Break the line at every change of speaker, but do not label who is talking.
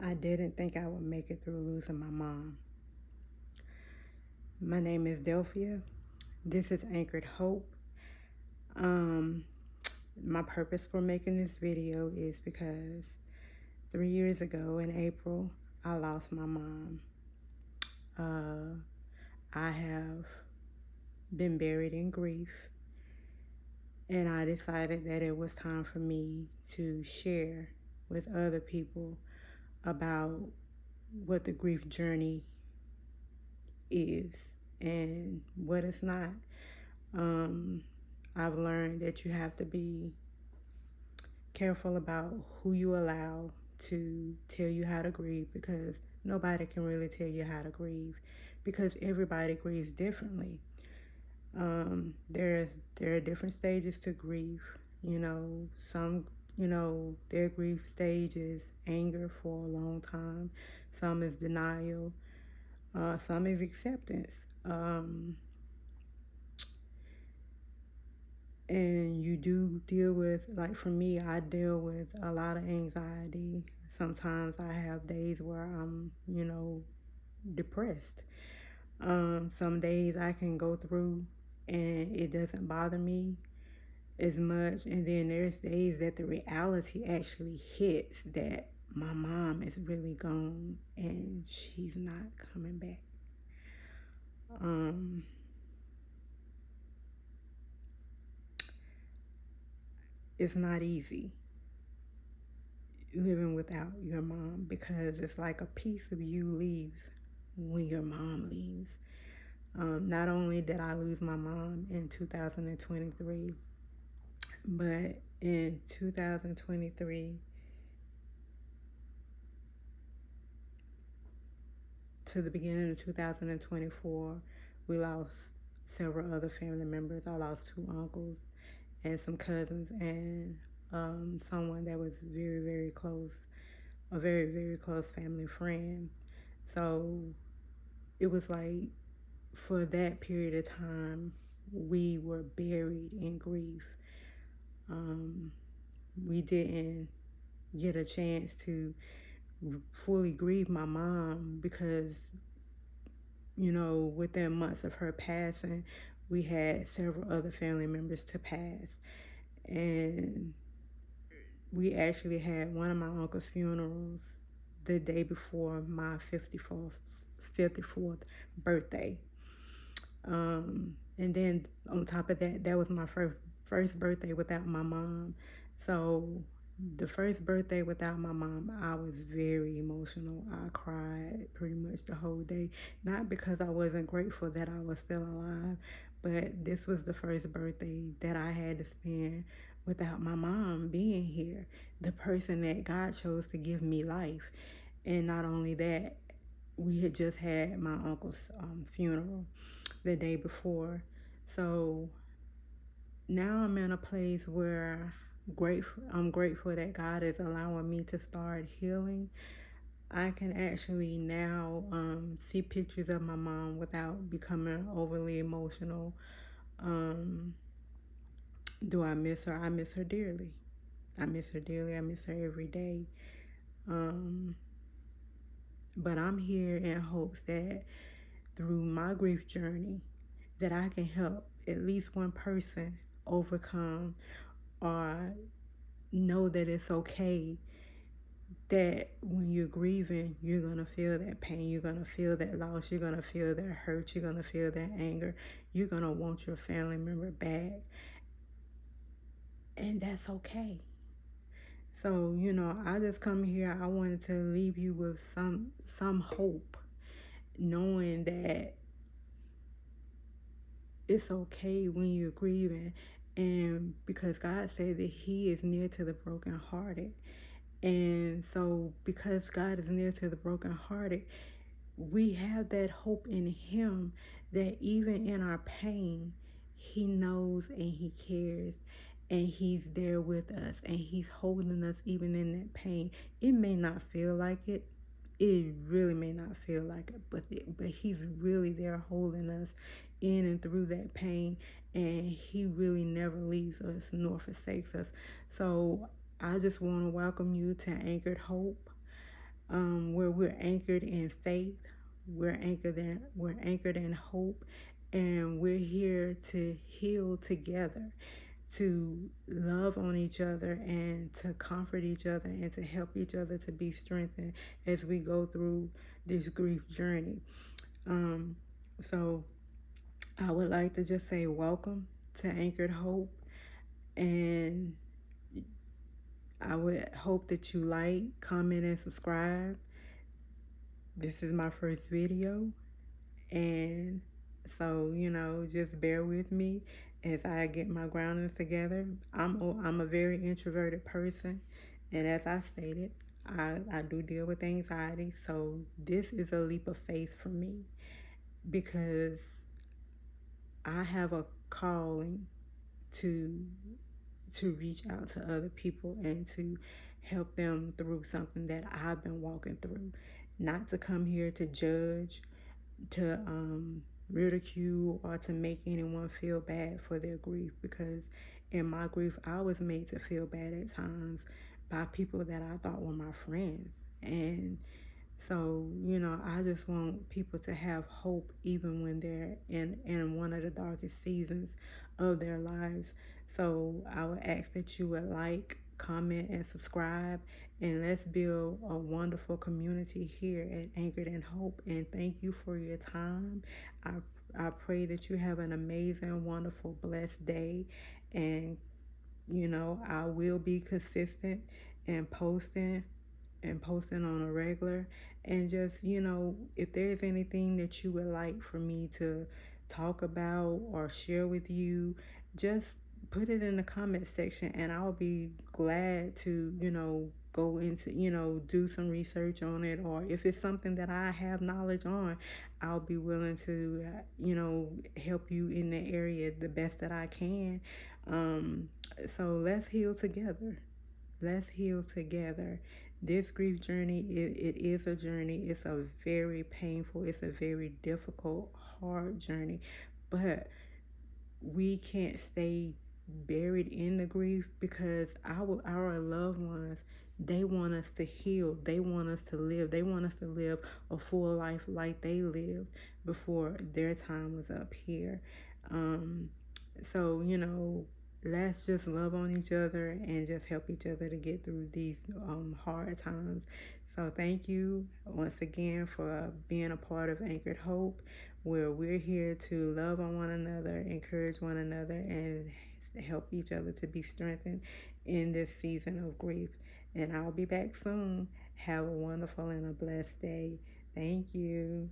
I didn't think I would make it through losing my mom. My name is Delphia. This is Anchored Hope. Um, my purpose for making this video is because 3 years ago in April, I lost my mom. I have been buried in grief, and I decided that it was time for me to share with other people about what the grief journey is and what it's not. Um, I've learned that you have to be careful about who you allow to tell you how to grieve, because nobody can really tell you how to grieve, because everybody grieves differently. There are different stages to grief. Some their grief stage is anger for a long time. Some is denial. Some is acceptance. And you do deal with, like for me, I deal with a lot of anxiety. Sometimes I have days where I'm, depressed. Some days I can go through and it doesn't bother me as much. And then there's days that the reality actually hits that my mom is really gone and she's not coming back. It's not easy living without your mom, because it's like a piece of you leaves when your mom leaves. Not only did I lose my mom in 2023, but in 2023 to the beginning of 2024, we lost several other family members. I lost two uncles and some cousins, and someone that was very, very close, a very, very close family friend. So it was like, for that period of time, we were buried in grief. We didn't get a chance to fully grieve my mom because, within months of her passing, we had several other family members to pass. And we actually had one of my uncle's funerals the day before my 54th birthday. And then on top of that, that was my first birthday without my mom. So the first birthday without my mom, I was very emotional. I cried pretty much the whole day. Not because I wasn't grateful that I was still alive, but this was the first birthday that I had to spend without my mom being here, the person that God chose to give me life. And not only that, we had just had my uncle's funeral the day before. So now I'm in a place where I'm grateful that God is allowing me to start healing. I can actually now see pictures of my mom without becoming overly emotional. Do I miss her? I miss her dearly. I miss her dearly. I miss her every day. But I'm here in hopes that through my grief journey, that I can help at least one person overcome or know that it's okay, that when you're grieving, you're going to feel that pain, you're going to feel that loss, you're going to feel that hurt, you're going to feel that anger, you're going to want your family member back, and that's okay. So, I just come here, I wanted to leave you with some hope, knowing that it's okay when you're grieving. And because God said that He is near to the brokenhearted. And so, because God is near to the brokenhearted, we have that hope in Him, that even in our pain, He knows and He cares, and He's there with us, and He's holding us even in that pain. It may not feel like it. It really may not feel like it, but He's really there holding us in and through that pain, and He really never leaves us nor forsakes us. So I just want to welcome you to Anchored Hope. where we're anchored in faith, we're anchored in hope, and we're here to heal together, to love on each other and to comfort each other and to help each other to be strengthened as we go through this grief journey. Um, so I would like to just say welcome to Anchored Hope, and I would hope that you like, comment, and subscribe. This is my first video, and so just bear with me as I get my groundings together. I'm a very introverted person, and as I stated, I do deal with anxiety, so this is a leap of faith for me because I have a calling to reach out to other people and to help them through something that I've been walking through. Not to come here to judge, to ridicule, or to make anyone feel bad for their grief, because in my grief, I was made to feel bad at times by people that I thought were my friends. And so, I just want people to have hope even when they're in one of the darkest seasons of their lives. So I would ask that you would like, comment, and subscribe, and let's build a wonderful community here at Anchored in Hope. And thank you for your time. I I pray that you have an amazing, wonderful, blessed day. And I will be consistent and posting on a regular. And just, if there's anything that you would like for me to talk about or share with you, just put it in the comment section, and I'll be glad to, go into, do some research on it. Or if it's something that I have knowledge on, I'll be willing to, help you in the area the best that I can. So let's heal together. Let's heal together. This grief journey, it is a journey. It's a very painful, it's a very difficult, hard journey. But we can't stay buried in the grief, because our loved ones, they want us to heal. They want us to live. They want us to live a full life like they lived before their time was up here. So, let's just love on each other and just help each other to get through these hard times. So thank you once again for being a part of Anchored Hope, where we're here to love on one another, encourage one another, and help each other to be strengthened in this season of grief. And I'll be back soon. Have a wonderful and a blessed day. Thank you.